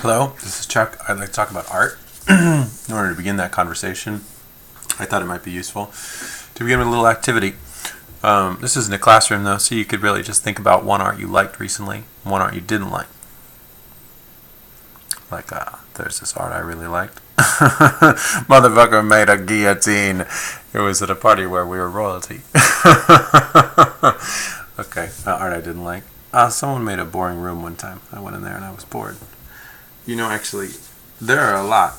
Hello, this is Chuck. I'd like to talk about art. In order to begin that conversation, I thought it might be useful to begin with a little activity. This isn't a classroom though, so you could really just think about one art you liked recently, one art you didn't like. Like, there's this art I really liked. Motherfucker made a guillotine. It was at a party where we were royalty. Okay, art I didn't like. Someone made a boring room one time. I went in there and I was bored. Actually, there are a lot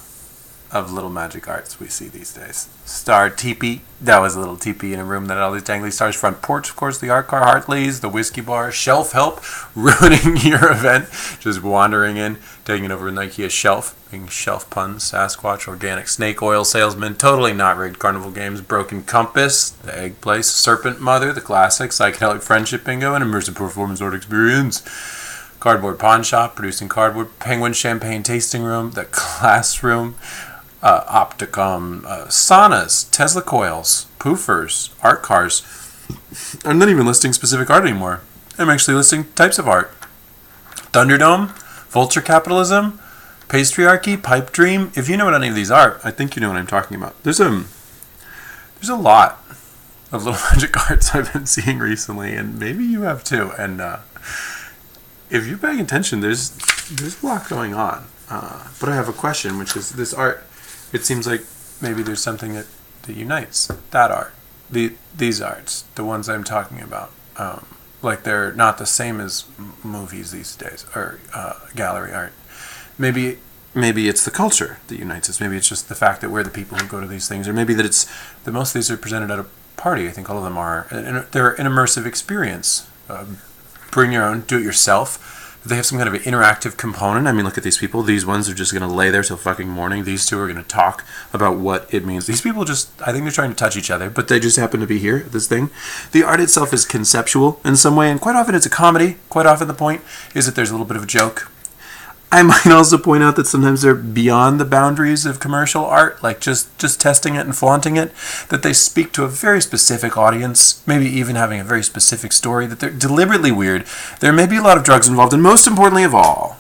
of little magic arts we see these days. Star teepee. That was a little teepee in a room that had all these dangly stars. Front porch, of course, the art car, Hartley's, the whiskey bar, shelf help, ruining your event. Just wandering in, taking over an IKEA shelf, making shelf puns, Sasquatch, organic snake oil salesman, totally not rigged carnival games, broken compass, the egg place, serpent mother, the classic, psychedelic friendship bingo, and immersive performance art experience. Cardboard pawn shop, producing cardboard, penguin champagne tasting room, the classroom, Opticom, saunas, Tesla coils, poofers, art cars. I'm not even listing specific art anymore. I'm actually listing types of art. Thunderdome, vulture capitalism, patriarchy, pipe dream. If you know what any of these are, I think you know what I'm talking about. There's a lot of little magic arts I've been seeing recently, and maybe you have too. And if you're paying attention, there's a lot going on. But I have a question, which is this art. It seems like maybe there's something that unites that art, these arts, the ones I'm talking about. Like they're not the same as movies these days or gallery art. Maybe it's the culture that unites us. Maybe it's just the fact that we're the people who go to these things, or maybe that it's that most of these are presented at a party. I think all of them are. And they're an immersive experience. Bring your own, do it yourself. They have some kind of an interactive component. I mean, look at these people. These ones are just going to lay there till fucking morning. These two are going to talk about what it means. These people I think they're trying to touch each other, but they just happen to be here at this thing. The art itself is conceptual in some way, and quite often it's a comedy. Quite often the point is that there's a little bit of a joke. I might also point out that sometimes they're beyond the boundaries of commercial art, like just testing it and flaunting it, that they speak to a very specific audience, maybe even having a very specific story, that they're deliberately weird. There may be a lot of drugs involved, and most importantly of all,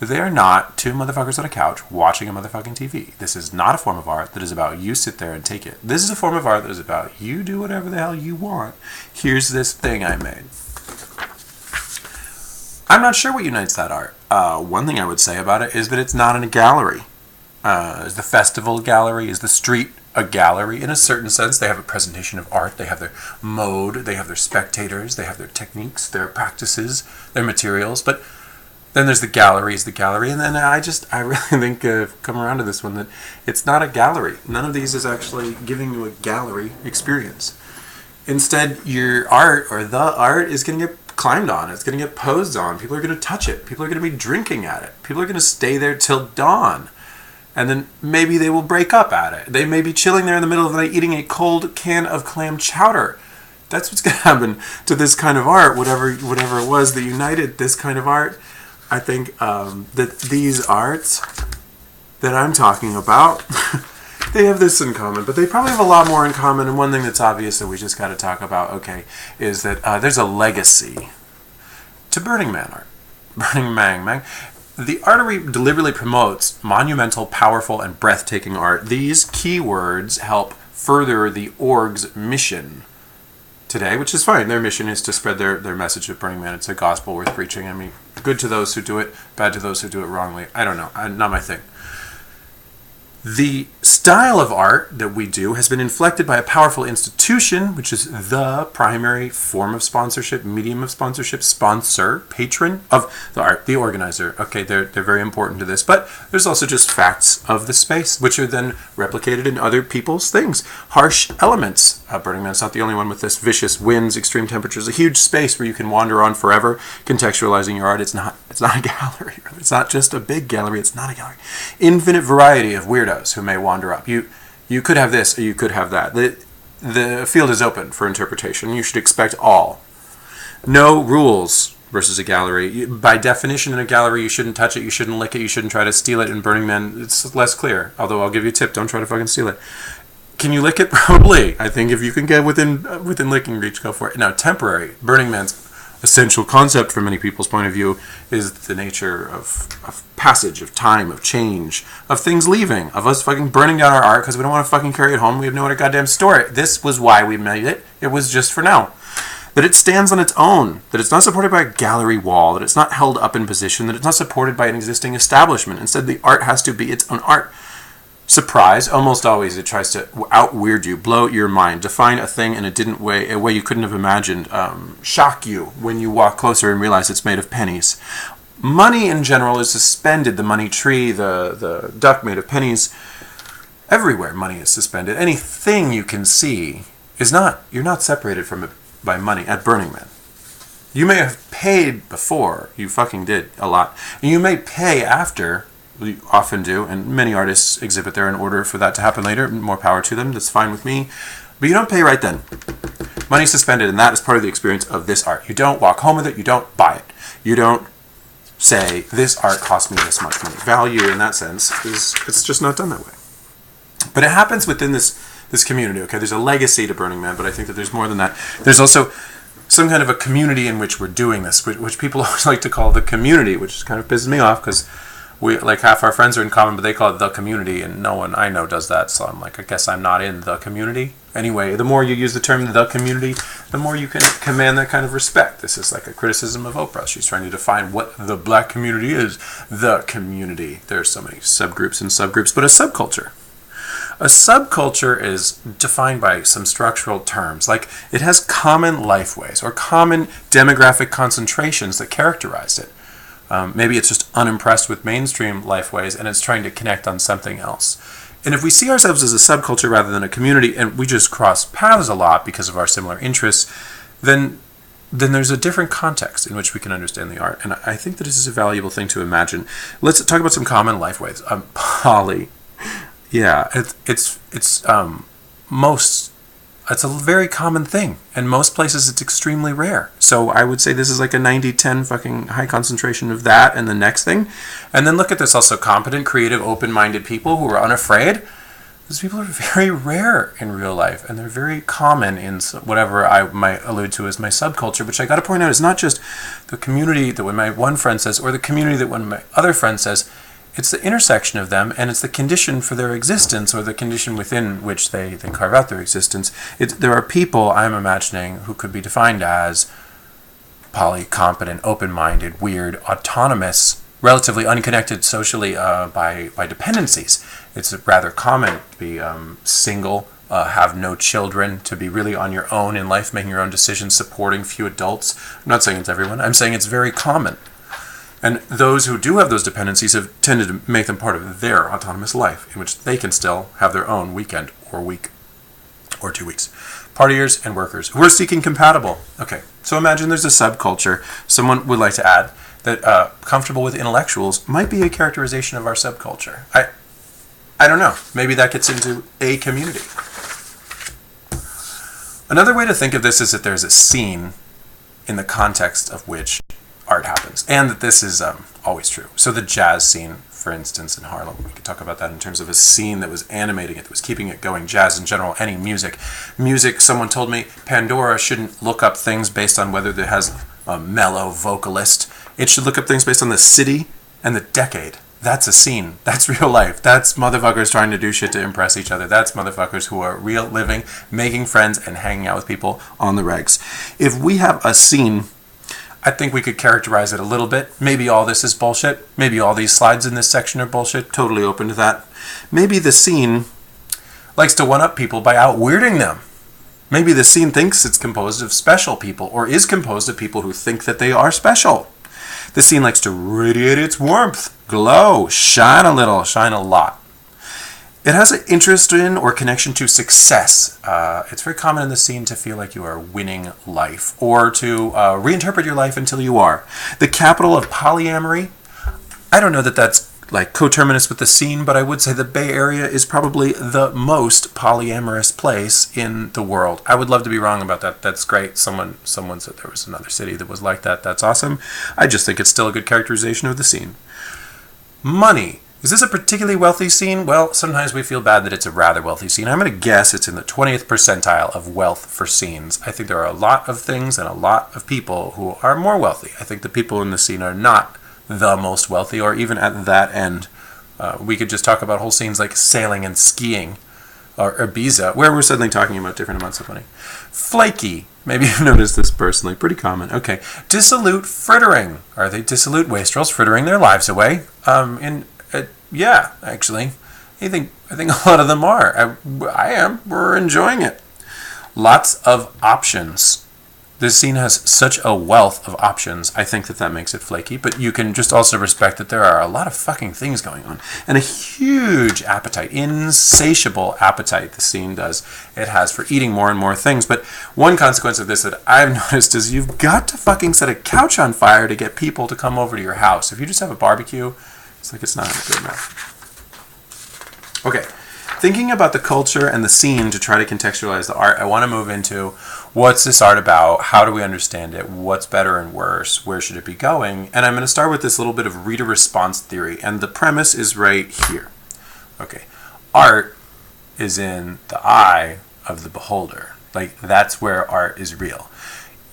they are not two motherfuckers on a couch watching a motherfucking TV. This is not a form of art that is about you sit there and take it. This is a form of art that is about you do whatever the hell you want. Here's this thing I made. I'm not sure what unites that art. One thing I would say about it is that it's not in a gallery. Is the festival a gallery? Is the street a gallery? In a certain sense, they have a presentation of art. They have their mode. They have their spectators. They have their techniques, their practices, their materials. But then there's the gallery. And then I really think I've come around to this one that it's not a gallery. None of these is actually giving you a gallery experience. Instead, your art or the art is going to get climbed on. It's going to get posed on. People are going to touch it. People are going to be drinking at it. People are going to stay there till dawn. And then maybe they will break up at it. They may be chilling there in the middle of the night eating a cold can of clam chowder. That's what's going to happen to this kind of art, whatever it was that united this kind of art. I think that these arts that I'm talking about, they have this in common, but they probably have a lot more in common. And one thing that's obvious that we just got to talk about, is that there's a legacy to Burning Man art. Burning Man. The artery deliberately promotes monumental, powerful, and breathtaking art. These keywords help further the org's mission today, which is fine. Their mission is to spread their message of Burning Man. It's a gospel worth preaching. I mean, good to those who do it, bad to those who do it wrongly. I don't know. Not my thing. The style of art that we do has been inflected by a powerful institution, which is the primary form of sponsorship, medium of sponsorship, sponsor, patron of the art, the organizer. Okay, they're very important to this, but there's also just facts of the space, which are then replicated in other people's things. Harsh elements. Burning Man's not the only one with this. Vicious winds, extreme temperatures, a huge space where you can wander on forever, contextualizing your art. It's not a gallery. It's not just a big gallery. It's not a gallery. Infinite variety of weirdos who may wander up. You could have this or you could have that. The field is open for interpretation. You should expect all. No rules versus a gallery. By definition, in a gallery, you shouldn't touch it, you shouldn't lick it, you shouldn't try to steal it. In Burning Man, it's less clear. Although I'll give you a tip: don't try to fucking steal it. Can you lick it? Probably. I think if you can get within licking reach, go for it. Now, temporary. Burning Man's essential concept from many people's point of view is the nature of passage, of time, of change, of things leaving, of us fucking burning down our art because we don't want to fucking carry it home. We have nowhere to goddamn store it. This was why we made it. It was just for now. That it stands on its own, that it's not supported by a gallery wall, that it's not held up in position, that it's not supported by an existing establishment. Instead, the art has to be its own art. Surprise, almost always it tries to out-weird you, blow your mind, define a thing in a way you couldn't have imagined, shock you when you walk closer and realize it's made of pennies. Money in general is suspended, the money tree, the duck made of pennies. Everywhere money is suspended. Anything you can see is not, you're not separated from it by money at Burning Man. You may have paid before, you fucking did a lot, and you may pay after. We often do, and many artists exhibit there in order for that to happen later. More power to them, that's fine with me. But you don't pay right then. Money's suspended, and that is part of the experience of this art. You don't walk home with it, you don't buy it. You don't say, this art cost me this much money. Value, in that sense, it's just not done that way. But it happens within this community, okay? There's a legacy to Burning Man, but I think that there's more than that. There's also some kind of a community in which we're doing this, which people always like to call the community, which kind of pisses me off, because we, like, half our friends are in common, but they call it the community, and no one I know does that, so I'm like, I guess I'm not in the community. Anyway, the more you use the term the community, the more you can command that kind of respect. This is like a criticism of Oprah. She's trying to define what the black community is. The community. There's so many subgroups and subgroups, but a subculture. A subculture is defined by some structural terms, like it has common lifeways or common demographic concentrations that characterize it. Maybe it's just unimpressed with mainstream lifeways and it's trying to connect on something else. And if we see ourselves as a subculture rather than a community, and we just cross paths a lot because of our similar interests, then there's a different context in which we can understand the art. And I think that this is a valuable thing to imagine. Let's talk about some common lifeways. Poly. Yeah, it's a very common thing, and most places it's extremely rare. So I would say this is like a 90-10 fucking high concentration of that and the next thing. And then look at this also, competent, creative, open-minded people who are unafraid. Those people are very rare in real life, and they're very common in whatever I might allude to as my subculture, which I got to point out is not just the community that when my one friend says, or the community that when my other friend says. It's the intersection of them, and it's the condition for their existence, or the condition within which they carve out their existence. There are people, I'm imagining, who could be defined as poly, competent, open-minded, weird, autonomous, relatively unconnected socially by dependencies. It's rather common to be single, have no children, to be really on your own in life, making your own decisions, supporting few adults. I'm not saying it's everyone. I'm saying it's very common. And those who do have those dependencies have tended to make them part of their autonomous life, in which they can still have their own weekend or week or 2 weeks. Partiers and workers who are seeking compatible. Okay, so imagine there's a subculture. Someone would like to add that comfortable with intellectuals might be a characterization of our subculture. I don't know. Maybe that gets into a community. Another way to think of this is that there's a scene in the context of which art happens, and that this is always true. So the jazz scene, for instance, in Harlem, we could talk about that in terms of a scene that was animating it, that was keeping it going. Jazz in general, any music. Music, someone told me, Pandora shouldn't look up things based on whether it has a mellow vocalist. It should look up things based on the city and the decade. That's a scene. That's real life. That's motherfuckers trying to do shit to impress each other. That's motherfuckers who are real, living, making friends, and hanging out with people on the regs. If we have a scene, I think we could characterize it a little bit. Maybe all this is bullshit. Maybe all these slides in this section are bullshit. Totally open to that. Maybe the scene likes to one-up people by out-weirding them. Maybe the scene thinks it's composed of special people, or is composed of people who think that they are special. The scene likes to radiate its warmth, glow, shine a little, shine a lot. It has an interest in or connection to success. It's very common in the scene to feel like you are winning life, or to reinterpret your life until you are. The capital of polyamory, I don't know that that's like coterminous with the scene, but I would say the Bay Area is probably the most polyamorous place in the world. I would love to be wrong about that. That's great. Someone said there was another city that was like that. That's awesome. I just think it's still a good characterization of the scene. Money. Is this a particularly wealthy scene? Well, sometimes we feel bad that it's a rather wealthy scene. I'm going to guess it's in the 20th percentile of wealth for scenes. I think there are a lot of things and a lot of people who are more wealthy. I think the people in the scene are not the most wealthy, or even at that end. We could just talk about whole scenes like sailing and skiing, or Ibiza, where we're suddenly talking about different amounts of money. Flaky. Maybe you've noticed this personally. Pretty common. Okay. Dissolute frittering. Are they dissolute wastrels frittering their lives away? Yeah, actually. I think a lot of them are. I am. We're enjoying it. Lots of options. This scene has such a wealth of options. I think that makes it flaky, but you can just also respect that there are a lot of fucking things going on. And a huge appetite, insatiable appetite the scene does. It has for eating more and more things. But one consequence of this that I've noticed is you've got to fucking set a couch on fire to get people to come over to your house. If you just have a barbecue, it's like it's not good enough. Okay. Thinking about the culture and the scene to try to contextualize the art, I want to move into what's this art about? How do we understand it? What's better and worse? Where should it be going? And I'm going to start with this little bit of reader response theory. And the premise is right here. Okay. Art is in the eye of the beholder. Like, that's where art is real.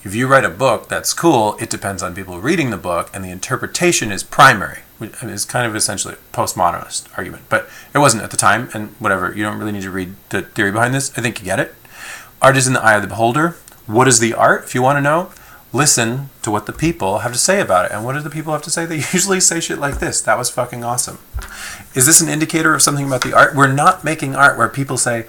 If you write a book that's cool, it depends on people reading the book, and the interpretation is primary. It's kind of essentially a postmodernist argument, but it wasn't at the time, and whatever. You don't really need to read the theory behind this. I think you get it. Art is in the eye of the beholder. What is the art? If you want to know, listen to what the people have to say about it. And what do the people have to say? They usually say shit like this. That was fucking awesome. Is this an indicator of something about the art? We're not making art where people say,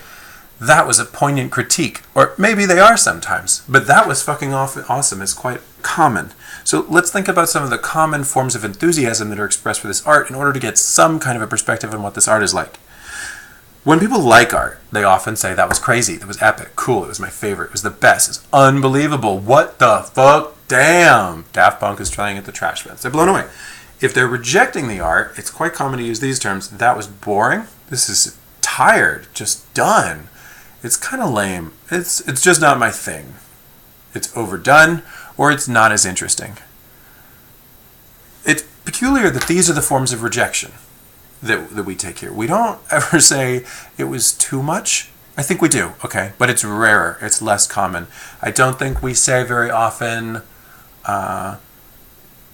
that was a poignant critique. Or maybe they are sometimes, but that was fucking awesome. It's quite common. So let's think about some of the common forms of enthusiasm that are expressed for this art in order to get some kind of a perspective on what this art is like. When people like art, they often say, that was crazy, that was epic, cool, it was my favorite, it was the best, it's unbelievable, what the fuck, damn. Daft Punk is trying at the trash bins. They're blown away. If they're rejecting the art, it's quite common to use these terms. That was boring, this is tired, just done. It's kind of lame. It's just not my thing. It's overdone, or it's not as interesting. It's peculiar that these are the forms of rejection that we take here. We don't ever say it was too much. I think we do, okay, but it's rarer. It's less common. I don't think we say very often,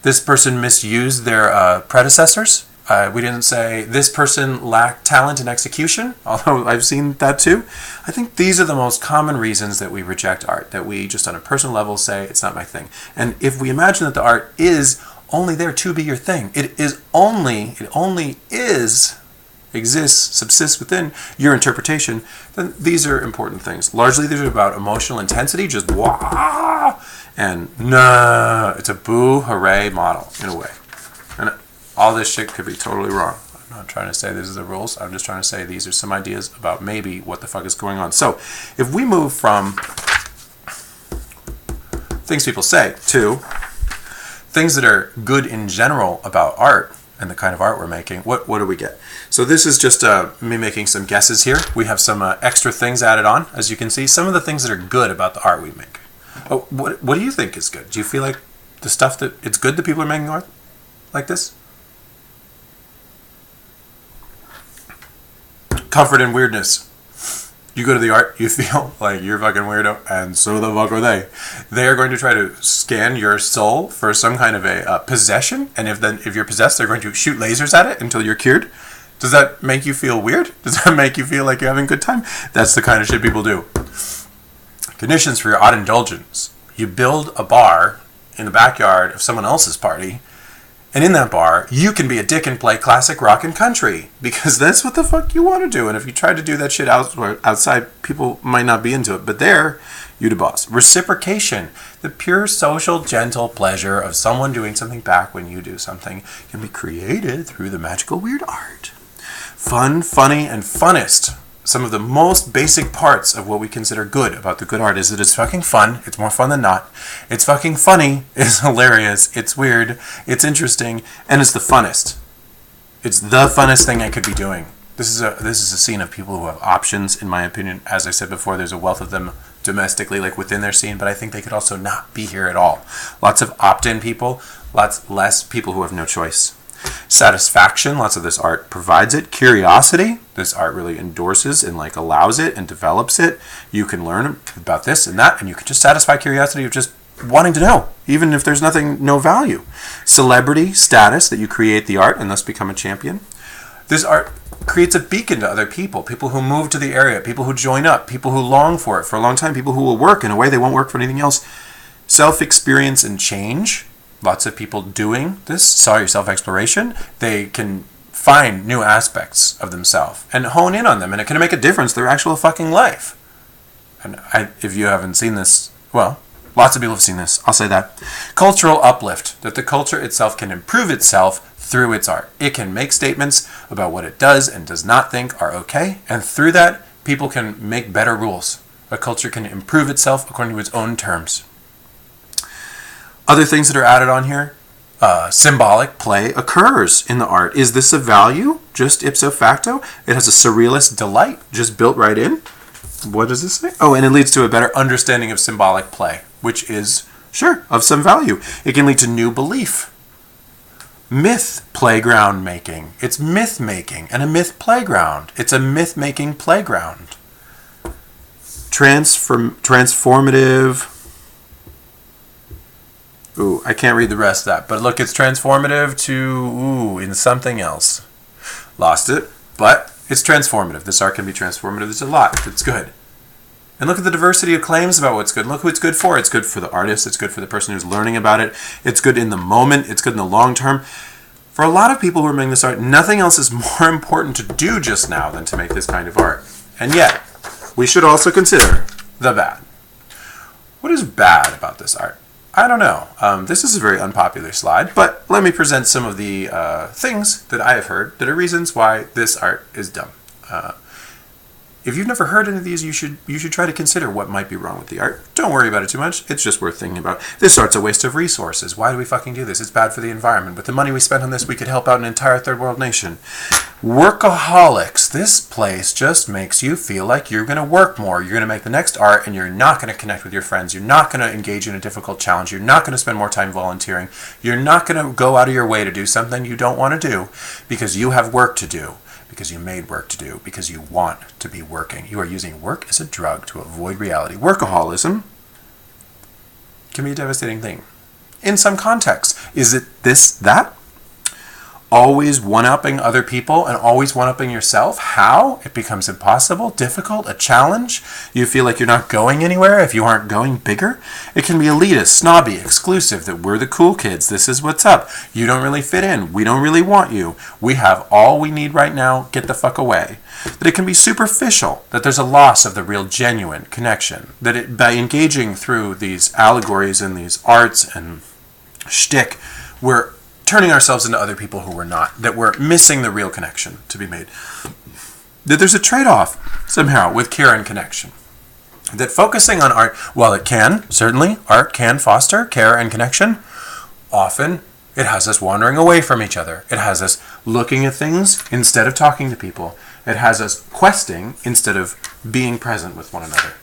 this person misused their predecessors. We didn't say this person lacked talent and execution, although I've seen that too. I think these are the most common reasons that we reject art, that we just on a personal level say it's not my thing. And if we imagine that the art is only there to be your thing, it only exists, subsists within your interpretation, then these are important things. Largely these are about emotional intensity, just wah, and nah, it's a boo, hooray model in a way. And all this shit could be totally wrong. I'm not trying to say these are the rules. I'm just trying to say these are some ideas about maybe what the fuck is going on. So if we move from things people say to things that are good in general about art and the kind of art we're making, what do we get? So this is just me making some guesses here. We have some extra things added on, as you can see. Some of the things that are good about the art we make. Oh, what do you think is good? Do you feel like the stuff that it's good that people are making art like this? Comfort and weirdness. You go to the art, you feel like you're a fucking weirdo, and so the fuck are they. They are going to try to scan your soul for some kind of a possession, and if you're possessed, they're going to shoot lasers at it until you're cured. Does that make you feel weird? Does that make you feel like you're having a good time? That's the kind of shit people do. Conditions for your odd indulgence. You build a bar in the backyard of someone else's party, and in that bar, you can be a dick and play classic rock and country, because that's what the fuck you want to do. And if you try to do that shit outside, people might not be into it. But there, you the boss. Reciprocation. The pure social, gentle pleasure of someone doing something back when you do something can be created through the magical weird art. Fun, funny, and funnest. Some of the most basic parts of what we consider good about the good art is that it's fucking fun. It's more fun than not. It's fucking funny. It's hilarious. It's weird. It's interesting. And it's the funnest. It's the funnest thing I could be doing. This is a scene of people who have options, in my opinion. As I said before, there's a wealth of them domestically, like within their scene, but I think they could also not be here at all. Lots of opt-in people, lots less people who have no choice. Satisfaction, lots of this art provides it. Curiosity, this art really endorses and like allows it and develops it. You can learn about this and that, and you can just satisfy curiosity of just wanting to know, even if there's no value. Celebrity status, that you create the art and thus become a champion. This art creates a beacon to other people who move to the area, people who join up, people who long for it for a long time, people who will work in a way they won't work for anything else. Self-experience and change. Lots of people doing this, self-exploration. They can find new aspects of themselves and hone in on them, and it can make a difference to their actual fucking life. And if you haven't seen this, well, lots of people have seen this. I'll say that. Cultural uplift, that the culture itself can improve itself through its art. It can make statements about what it does and does not think are okay, and through that, people can make better rules. A culture can improve itself according to its own terms. Other things that are added on here, symbolic play occurs in the art. Is this a value? Just ipso facto? It has a surrealist delight just built right in. What does this say? Oh, and it leads to a better understanding of symbolic play, which is, sure, of some value. It can lead to new belief. Myth playground making. It's myth making and a myth playground. It's a myth making playground. Transformative. Ooh, I can't read the rest of that. But look, it's transformative to, in something else. Lost it. But it's transformative. This art can be transformative. There's a lot. It's good. And look at the diversity of claims about what's good. Look who it's good for. It's good for the artist. It's good for the person who's learning about it. It's good in the moment. It's good in the long term. For a lot of people who are making this art, nothing else is more important to do just now than to make this kind of art. And yet, we should also consider the bad. What is bad about this art? I don't know. This is a very unpopular slide, but let me present some of the things that I have heard that are reasons why this art is dumb. If you've never heard any of these, you should try to consider what might be wrong with the art. Don't worry about it too much. It's just worth thinking about. This art's a waste of resources. Why do we fucking do this? It's bad for the environment. With the money we spent on this, we could help out an entire third world nation. Workaholics. This place just makes you feel like you're going to work more. You're going to make the next art, and you're not going to connect with your friends. You're not going to engage in a difficult challenge. You're not going to spend more time volunteering. You're not going to go out of your way to do something you don't want to do because you have work to do. Because you made work to do, because you want to be working. You are using work as a drug to avoid reality. Workaholism can be a devastating thing. In some contexts, is it this, that? Always one-upping other people and always one-upping yourself? How? It becomes impossible, difficult, a challenge. You feel like you're not going anywhere if you aren't going bigger. It can be elitist, snobby, exclusive, that we're the cool kids. This is what's up. You don't really fit in. We don't really want you. We have all we need right now. Get the fuck away. That it can be superficial, that there's a loss of the real genuine connection. That by engaging through these allegories and these arts and shtick, we're turning ourselves into other people who we're not, that we're missing the real connection to be made. That there's a trade-off, somehow, with care and connection. That focusing on art, while it can, certainly, art can foster care and connection, often it has us wandering away from each other. It has us looking at things instead of talking to people. It has us questing instead of being present with one another.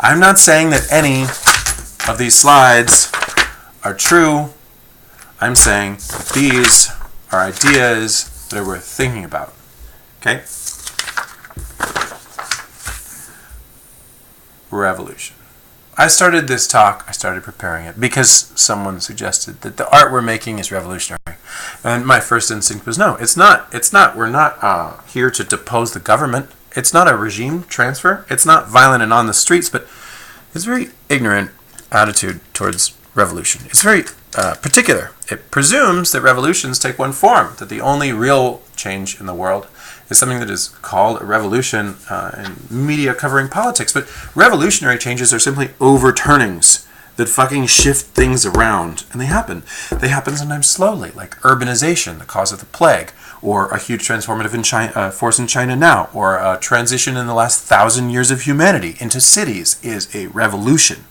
I'm not saying that any of these slides are true. I'm saying that these are ideas that are worth thinking about. Okay? Revolution. I started preparing it because someone suggested that the art we're making is revolutionary. And my first instinct was, no, it's not. It's not. We're not here to depose the government. It's not a regime transfer. It's not violent and on the streets, but it's a very ignorant attitude towards revolution. It's very particular. It presumes that revolutions take one form, that the only real change in the world is something that is called a revolution in media covering politics. But revolutionary changes are simply overturnings that fucking shift things around. And they happen. They happen sometimes slowly, like urbanization, the cause of the plague, or a huge transformative force in China now, or a transition in the last 1,000 years of humanity into cities is a revolution.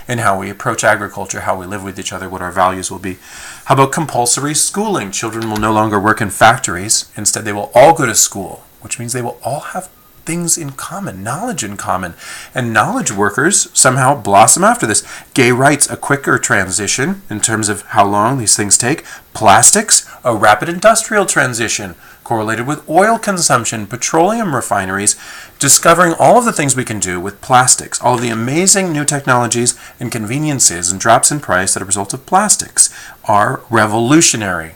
In how we approach agriculture, how we live with each other, what our values will be. How about compulsory schooling? Children will no longer work in factories. Instead, they will all go to school, which means they will all have things in common, knowledge in common. And knowledge workers somehow blossom after this. Gay rights, a quicker transition in terms of how long these things take. Plastics, a rapid industrial transition correlated with oil consumption, petroleum refineries, discovering all of the things we can do with plastics, all of the amazing new technologies and conveniences and drops in price that are a result of plastics are revolutionary.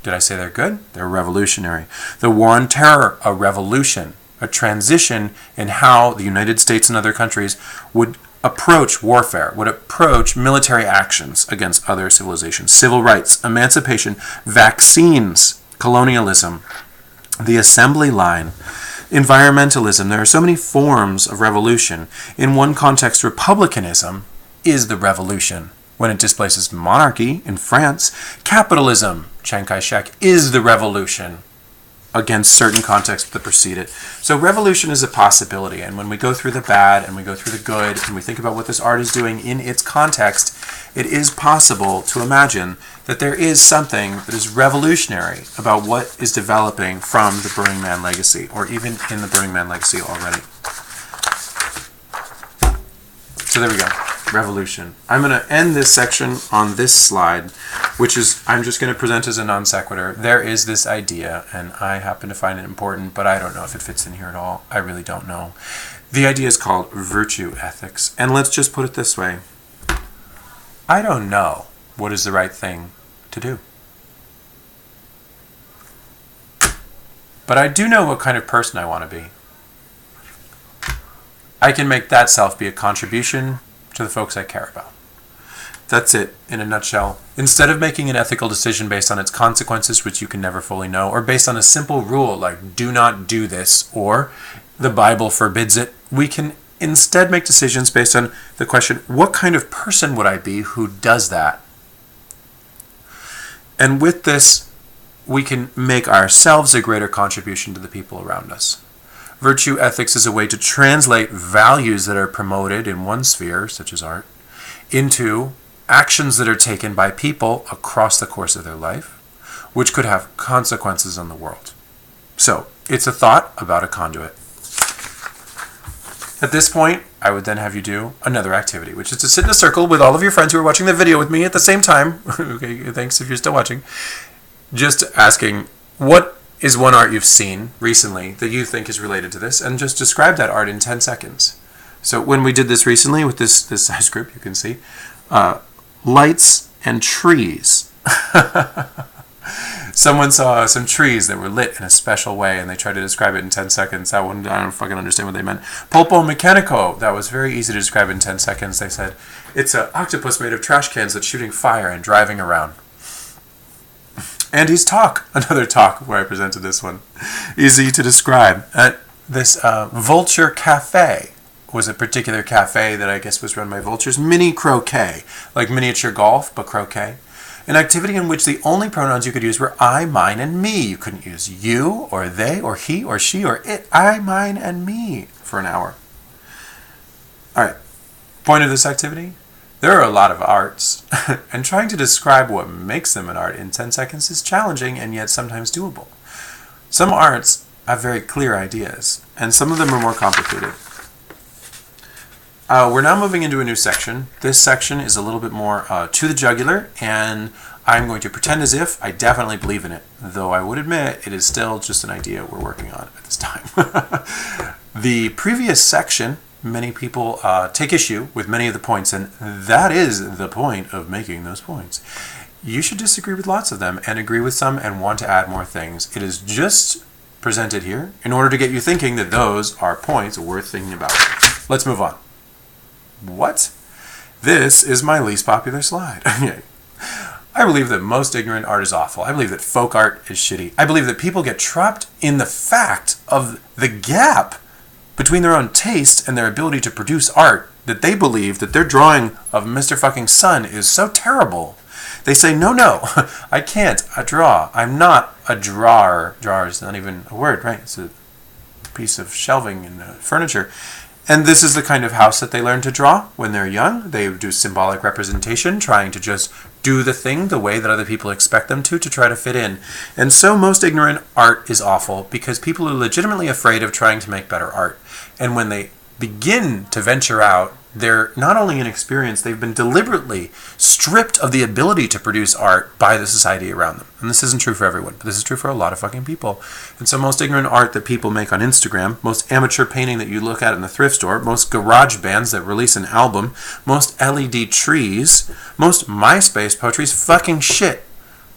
Did I say they're good? They're revolutionary. The war on terror, a revolution, a transition in how the United States and other countries would approach warfare, would approach military actions against other civilizations. Civil rights, emancipation, vaccines, colonialism, the assembly line, environmentalism. There are so many forms of revolution. In one context, republicanism is the revolution. When it displaces monarchy in France, capitalism, Chiang Kai-shek, is the revolution against certain contexts that precede it. So revolution is a possibility, and when we go through the bad and we go through the good and we think about what this art is doing in its context, it is possible to imagine that there is something that is revolutionary about what is developing from the Burning Man legacy, or even in the Burning Man legacy already. So there we go. Revolution. I'm going to end this section on this slide, which is, I'm just going to present as a non sequitur. There is this idea, and I happen to find it important, but I don't know if it fits in here at all. I really don't know. The idea is called virtue ethics, and let's just put it this way. I don't know what is the right thing to do. But I do know what kind of person I want to be. I can make that self be a contribution to the folks I care about. That's it, in a nutshell. Instead of making an ethical decision based on its consequences, which you can never fully know, or based on a simple rule like do not do this, or the Bible forbids it, we can instead make decisions based on the question, what kind of person would I be who does that? And with this, we can make ourselves a greater contribution to the people around us. Virtue ethics is a way to translate values that are promoted in one sphere, such as art, into actions that are taken by people across the course of their life, which could have consequences on the world. So, it's a thought about a conduit. At this point, I would then have you do another activity, which is to sit in a circle with all of your friends who are watching the video with me at the same time. Okay, thanks if you're still watching. Just asking, what is one art you've seen recently that you think is related to this, and just describe that art in 10 seconds. So when we did this recently with this size group, you can see lights and trees. Someone saw some trees that were lit in a special way, and they tried to describe it in 10 seconds. That one, I don't fucking understand what they meant. Pulpo mechanico, that was very easy to describe in 10 seconds. They said, it's an octopus made of trash cans that's shooting fire and driving around. Andy's talk, another talk where I presented this one. Easy to describe. This Vulture Cafe was a particular cafe that I guess was run by vultures. Mini croquet, like miniature golf, but croquet. An activity in which the only pronouns you could use were I, mine, and me. You couldn't use you, or they, or he, or she, or it. I, mine, and me for an hour. All right. Point of this activity? There are a lot of arts, and trying to describe what makes them an art in 10 seconds is challenging and yet sometimes doable. Some arts have very clear ideas, and some of them are more complicated. We're now moving into a new section. This section is a little bit more to the jugular, and I'm going to pretend as if I definitely believe in it, though I would admit it is still just an idea we're working on at this time. The previous section, many people take issue with many of the points, and that is the point of making those points. You should disagree with lots of them and agree with some and want to add more things. It is just presented here in order to get you thinking that those are points worth thinking about. Let's move on. What? This is my least popular slide. I believe that most ignorant art is awful. I believe that folk art is shitty. I believe that people get trapped in the fact of the gap between their own taste and their ability to produce art, that they believe that their drawing of Mr. fucking Sun is so terrible. They say, no, I can't draw. I'm not a drawer. Drawer is not even a word, right? It's a piece of shelving and furniture. And this is the kind of house that they learn to draw when they're young. They do symbolic representation, trying to just do the thing the way that other people expect them to try to fit in. And so most ignorant art is awful because people are legitimately afraid of trying to make better art. And when they begin to venture out they're not only inexperienced, they've been deliberately stripped of the ability to produce art by the society around them. And this isn't true for everyone, but this is true for a lot of fucking people. And so most ignorant art that people make on Instagram, most amateur painting that you look at in the thrift store, most garage bands that release an album, most LED trees, most MySpace poetry is fucking shit.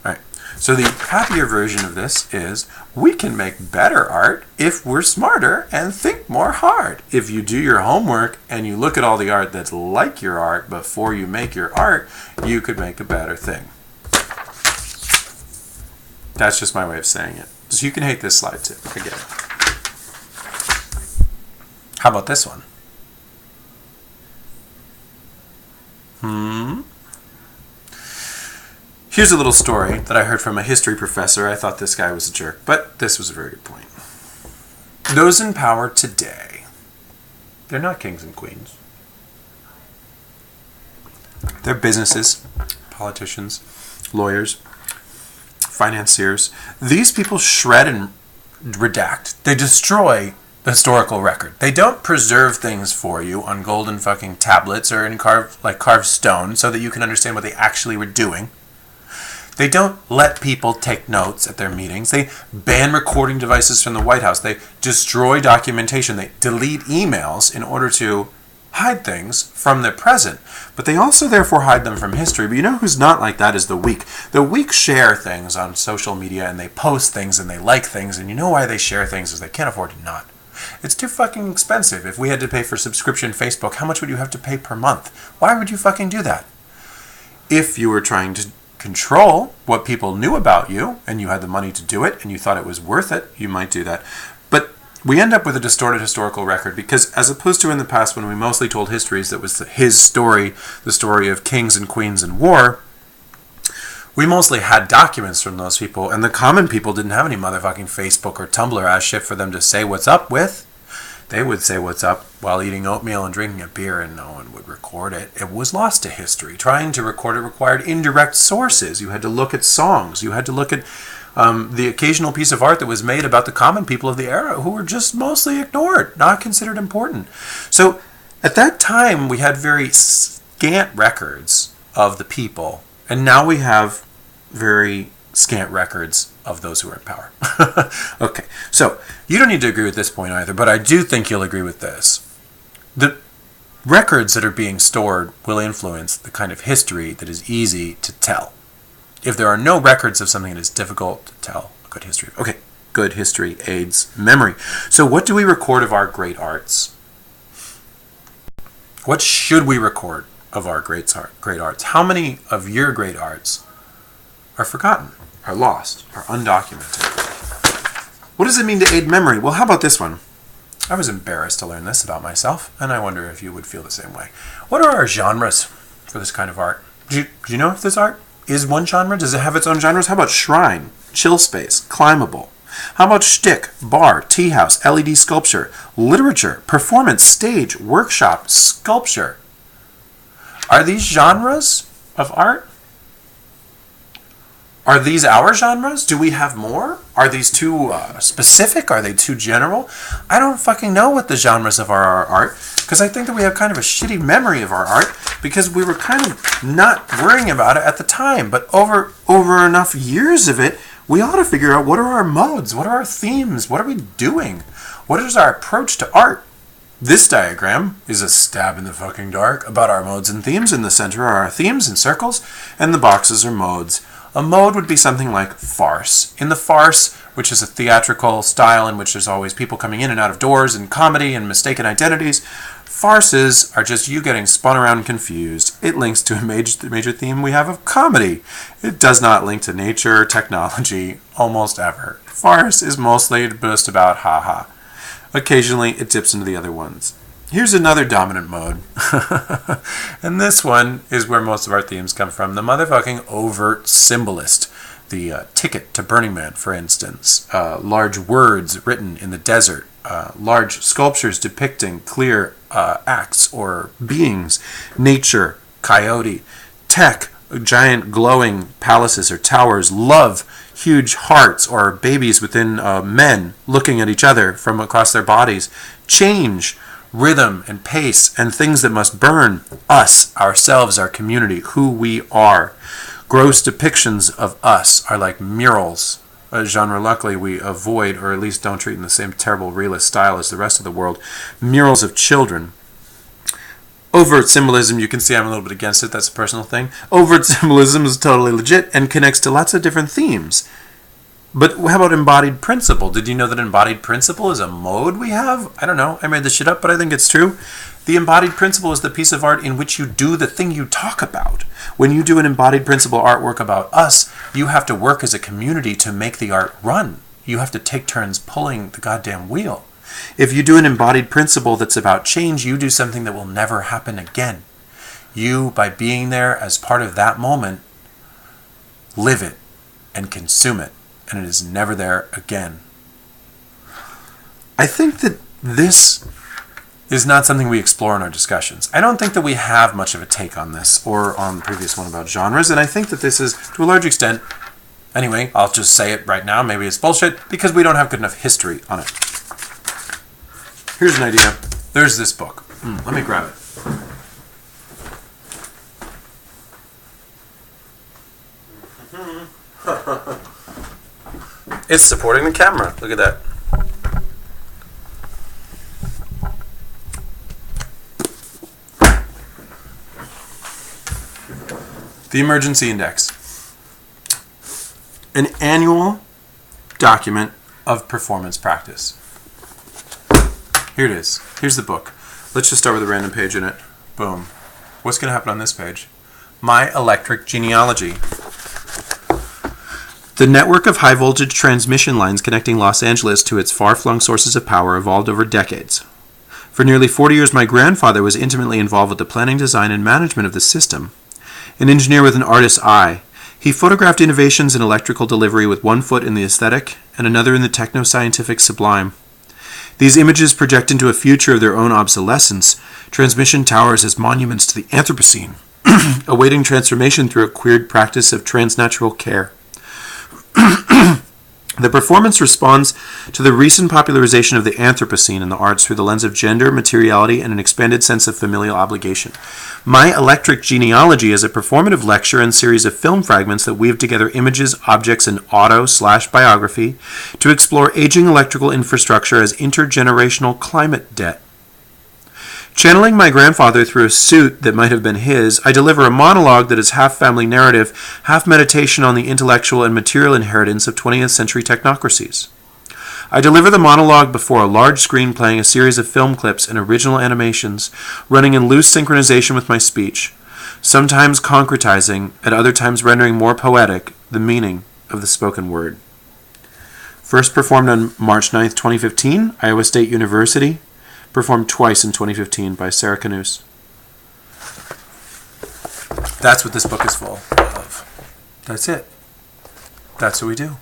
Right. So the happier version of this is we can make better art if we're smarter and think more hard. If you do your homework and you look at all the art that's like your art before you make your art, you could make a better thing. That's just my way of saying it. So you can hate this slide too. I get it. How about this one? Here's a little story that I heard from a history professor. I thought this guy was a jerk, but this was a very good point. Those in power today, they're not kings and queens. They're businesses, politicians, lawyers, financiers. These people shred and redact. They destroy the historical record. They don't preserve things for you on golden fucking tablets or in carved stone so that you can understand what they actually were doing. They don't let people take notes at their meetings. They ban recording devices from the White House. They destroy documentation. They delete emails in order to hide things from the present. But they also therefore hide them from history. But you know who's not like that is the weak. The weak share things on social media and they post things and they like things. And you know why they share things is they can't afford to not. It's too fucking expensive. If we had to pay for subscription Facebook, how much would you have to pay per month? Why would you fucking do that? If you were trying to control what people knew about you and you had the money to do it and you thought it was worth it, you might do that. But we end up with a distorted historical record because as opposed to in the past when we mostly told histories that was his story, the story of kings and queens and war, we mostly had documents from those people and the common people didn't have any motherfucking Facebook or Tumblr ass shit for them to say what's up with. They would say what's up while eating oatmeal and drinking a beer and no one would record it. It was lost to history. Trying to record it required indirect sources. You had to look at songs. You had to look at the occasional piece of art that was made about the common people of the era who were just mostly ignored, not considered important. So at that time we had very scant records of the people and now we have very scant records of those who are in power. Okay, so you don't need to agree with this point either, but I do think you'll agree with this. The records that are being stored will influence the kind of history that is easy to tell. If there are no records of something that is difficult to tell a good history. Okay, good history aids memory. So what do we record of our great arts? What should we record of our great arts? How many of your great arts are forgotten, are lost, are undocumented? What does it mean to aid memory? Well, how about this one? I was embarrassed to learn this about myself, and I wonder if you would feel the same way. What are our genres for this kind of art? Do you know if this art is one genre? Does it have its own genres? How about shrine, chill space, climbable? How about shtick, bar, tea house, LED sculpture, literature, performance, stage, workshop, sculpture? Are these genres of art? Are these our genres? Do we have more? Are these too specific? Are they too general? I don't fucking know what the genres of our art, because I think that we have kind of a shitty memory of our art because we were kind of not worrying about it at the time. But over enough years of it, we ought to figure out what are our modes, what are our themes, what are we doing? What is our approach to art? This diagram is a stab in the fucking dark about our modes and themes. In the center are our themes in circles, and the boxes are modes. A mode would be something like farce. In the farce, which is a theatrical style in which there's always people coming in and out of doors and comedy and mistaken identities, farces are just you getting spun around and confused. It links to a major theme we have of comedy. It does not link to nature or technology almost ever. Farce is mostly just about ha-ha. Occasionally, it dips into the other ones. Here's another dominant mode. And this one is where most of our themes come from. The motherfucking overt symbolist. The ticket to Burning Man, for instance. Large words written in the desert. Large sculptures depicting clear acts or beings. Nature, coyote. Tech, giant glowing palaces or towers. Love, huge hearts or babies within men looking at each other from across their bodies. Change, rhythm and pace and things that must burn us, ourselves, our community, who we are. Gross depictions of us are like murals, a genre luckily we avoid, or at least don't treat in the same terrible realist style as the rest of the world. Murals of children. Overt symbolism, you can see I'm a little bit against it, that's a personal thing. Overt symbolism is totally legit and connects to lots of different themes. But how about embodied principle? Did you know that embodied principle is a mode we have? I don't know, I made this shit up, but I think it's true. The embodied principle is the piece of art in which you do the thing you talk about. When you do an embodied principle artwork about us, you have to work as a community to make the art run. You have to take turns pulling the goddamn wheel. If you do an embodied principle that's about change, you do something that will never happen again. You, by being there as part of that moment, live it and consume it, and it is never there again. I think that this is not something we explore in our discussions. I don't think that we have much of a take on this or on the previous one about genres, and I think that this is, to a large extent, anyway, I'll just say it right now, maybe it's bullshit, because we don't have good enough history on it. Here's an idea. There's this book. Let me grab it. It's supporting the camera. Look at that. The Emergency Index. An annual document of performance practice. Here it is. Here's the book. Let's just start with a random page in it. Boom. What's going to happen on this page? My Electric Genealogy. The network of high-voltage transmission lines connecting Los Angeles to its far-flung sources of power evolved over decades. For nearly 40 years, my grandfather was intimately involved with the planning, design, and management of the system. An engineer with an artist's eye, he photographed innovations in electrical delivery with one foot in the aesthetic and another in the techno-scientific sublime. These images project into a future of their own obsolescence, transmission towers as monuments to the Anthropocene, awaiting transformation through a queered practice of transnatural care. The performance responds to the recent popularization of the Anthropocene in the arts through the lens of gender, materiality, and an expanded sense of familial obligation. My Electric Genealogy is a performative lecture and series of film fragments that weave together images, objects, and auto/biography to explore aging electrical infrastructure as intergenerational climate debt. Channeling my grandfather through a suit that might have been his, I deliver a monologue that is half family narrative, half meditation on the intellectual and material inheritance of 20th century technocracies. I deliver the monologue before a large screen playing a series of film clips and original animations, running in loose synchronization with my speech, sometimes concretizing, at other times rendering more poetic the meaning of the spoken word. First performed on March 9th, 2015, Iowa State University. Performed twice in 2015 by Sarah Canoes. That's what this book is full of. That's it. That's what we do.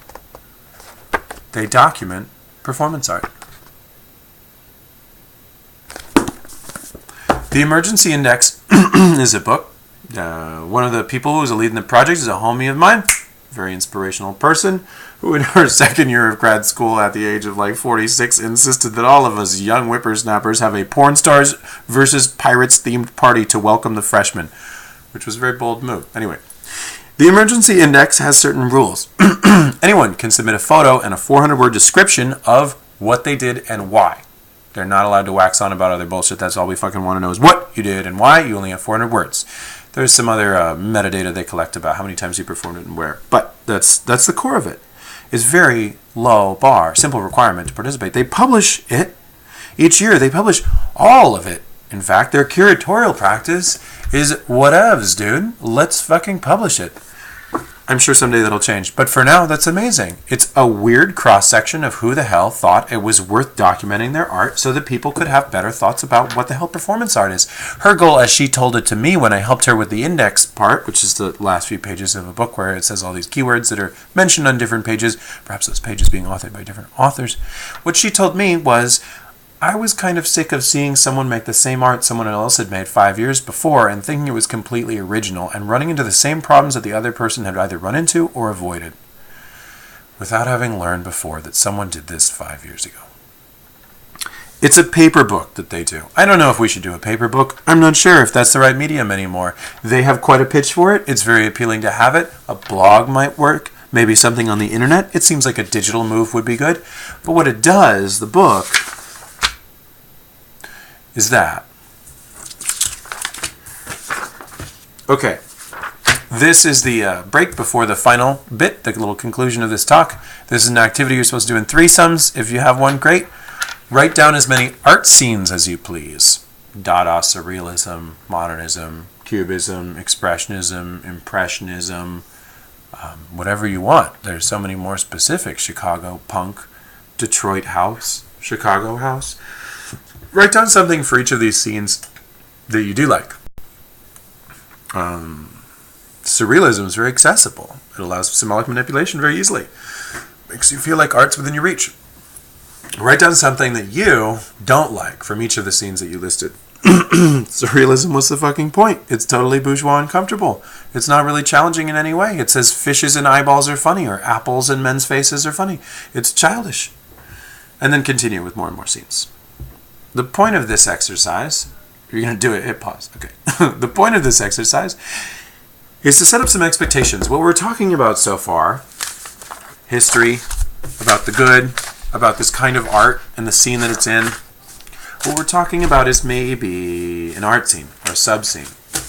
They document performance art. The Emergency Index is a book. One of the people who was leading the project is a homie of mine, very inspirational person, who in her second year of grad school at the age of 46 insisted that all of us young whippersnappers have a porn stars versus pirates themed party to welcome the freshmen, which was a very bold move. Anyway, the Emergency Index has certain rules. Anyone can submit a photo and a 400-word description of what they did and why. They're not allowed to wax on about other bullshit. That's all we fucking want to know is what you did and why. You only have 400 words. There's some other metadata they collect about how many times you performed it and where. But that's the core of it. It's very low bar, simple requirement to participate. They publish it. Each year they publish all of it. In fact, their curatorial practice is whatevs, dude. Let's fucking publish it. I'm sure someday that'll change. But for now, that's amazing. It's a weird cross-section of who the hell thought it was worth documenting their art so that people could have better thoughts about what the hell performance art is. Her goal, as she told it to me when I helped her with the index part, which is the last few pages of a book where it says all these keywords that are mentioned on different pages, perhaps those pages being authored by different authors. What she told me was, I was kind of sick of seeing someone make the same art someone else had made 5 years before and thinking it was completely original and running into the same problems that the other person had either run into or avoided without having learned before that someone did this 5 years ago. It's a paper book that they do. I don't know if we should do a paper book. I'm not sure if that's the right medium anymore. They have quite a pitch for it. It's very appealing to have it. A blog might work. Maybe something on the internet. It seems like a digital move would be good. But what it does, the book, is that. Okay. This is the break before the final bit, the little conclusion of this talk. This is an activity you're supposed to do in threesomes. If you have one, great. Write down as many art scenes as you please. Dada, Surrealism, Modernism, Cubism, Expressionism, Impressionism, whatever you want. There's so many more specific. Chicago Punk, Detroit House, Chicago House. Write down something for each of these scenes that you do like. Surrealism is very accessible. It allows symbolic manipulation very easily. Makes you feel like art's within your reach. Write down something that you don't like from each of the scenes that you listed. Surrealism was the fucking point. It's totally bourgeois and comfortable. It's not really challenging in any way. It says fishes and eyeballs are funny, or apples and men's faces are funny. It's childish. And then continue with more and more scenes. The point of this exercise, you're going to do it, hit pause. Okay. The point of this exercise is to set up some expectations. What we're talking about so far, history, about the good, about this kind of art and the scene that it's in. What we're talking about is maybe an art scene or a sub-scene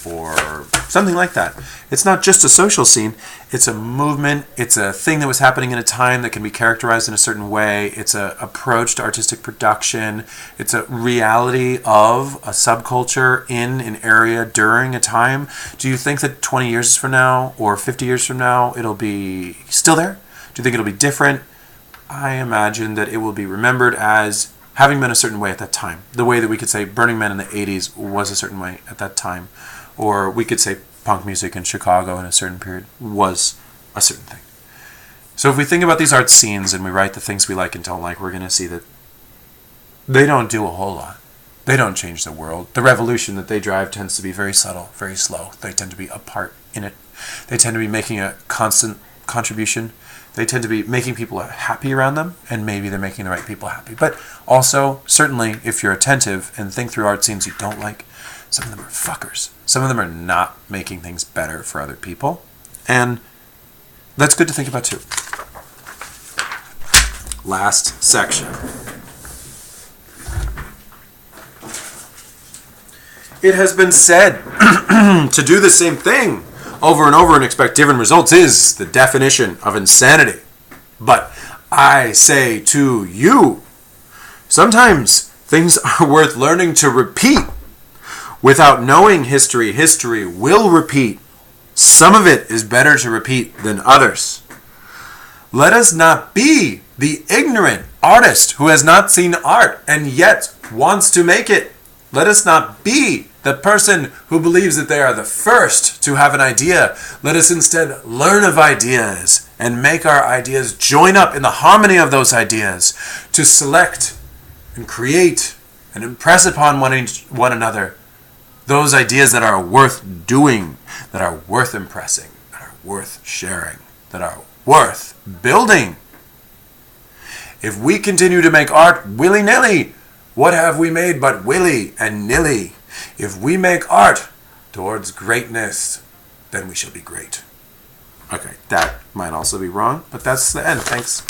or something like that. It's not just a social scene. It's a movement. It's a thing that was happening in a time that can be characterized in a certain way. It's an approach to artistic production. It's a reality of a subculture in an area during a time. Do you think that 20 years from now or 50 years from now it'll be still there? Do you think it'll be different? I imagine that it will be remembered as having been a certain way at that time. The way that we could say Burning Man in the 80s was a certain way at that time. Or we could say punk music in Chicago in a certain period was a certain thing. So if we think about these art scenes and we write the things we like and don't like, we're going to see that they don't do a whole lot. They don't change the world. The revolution that they drive tends to be very subtle, very slow. They tend to be a part in it. They tend to be making a constant contribution. They tend to be making people happy around them, and maybe they're making the right people happy. But also, certainly, if you're attentive and think through art scenes you don't like, some of them are fuckers. Some of them are not making things better for other people. And that's good to think about too. Last section. It has been said to do the same thing over and over and expect different results is the definition of insanity. But I say to you, sometimes things are worth learning to repeat. Without knowing history, history will repeat. Some of it is better to repeat than others. Let us not be the ignorant artist who has not seen art and yet wants to make it. Let us not be the person who believes that they are the first to have an idea. Let us instead learn of ideas and make our ideas join up in the harmony of those ideas to select and create and impress upon one another those ideas that are worth doing, that are worth impressing, that are worth sharing, that are worth building. If we continue to make art willy-nilly, what have we made but willy and nilly? If we make art towards greatness, then we shall be great. Okay, that might also be wrong, but that's the end. Thanks.